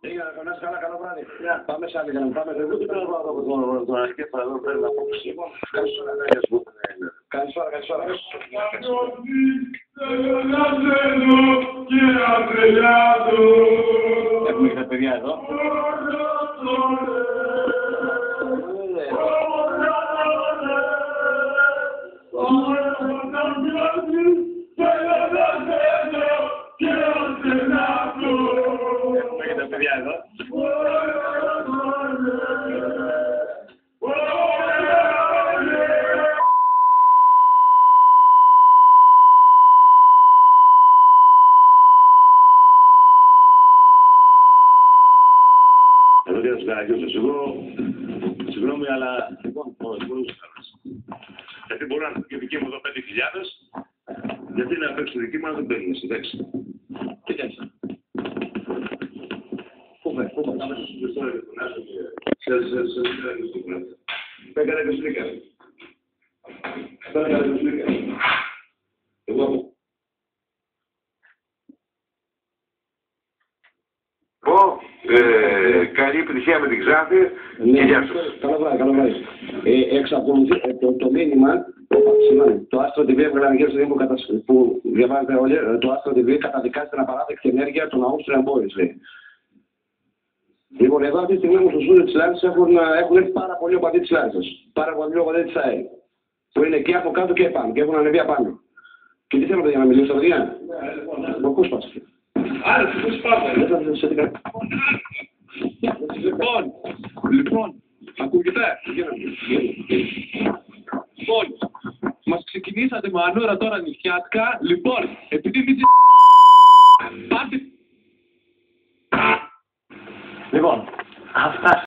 Έγινε να είσαι καλά, καλό βράδυ. Πάμε σε άλλη γραμμή. Πάμε σε λίγο. Τον αρχή θα δω, πρέπει να πω. Καλησπέρα, καλησπέρα. Έχουμε και τα παιδιά εδώ. Έχουμε και τα παιδιά εδώ. Εδώ και θα σου καραγιώσω. Συγγνώμη, αλλά λοιπόν, γιατί μπορούν να είναι και δική μου εδώ 5.000, γιατί να παίξουν δική μου, αν δεν παίρνουν, εντάξει. Τι κάνεις. Πού θα πάμε στο ιστορικό του Νάσο και σε πέκανε και σλίκανε. Πέκανε και σλίκανε. Εγώ καλή επιτυχία με την Ξάνθη και γεια σας. Καλό βράδυ, καλό βράδυ. Εξακολουθεί το μήνυμα, το Άστρο TV έβγαλε που διαβάζετε όλοι, το Άστρο TV καταδικάζει την απαράδεκτη ενέργεια των Austrian Boys. Λοιπόν, εδώ αυτή τη στιγμή στο στούντιο της Λάρισσας έχουν έρθει πάρα πολλοί οπαδοί της Λάρισσας. Πάρα πολλοί οπαδοί της ΑΕΛ. Που είναι και από κάτω και επάνω και έχουν ανεβεί απάνω. Και τι θέλετε για να μιλήσω, παιδιά. Πού σπάστε. Άρα, πού σπάστε. Λοιπόν, ακούγεται. Λοιπόν, μας ξεκινήσατε με ανώρα τώρα νησιάτικα. Λοιπόν, επειδή μην πάτε. Λοιπόν, αυτά.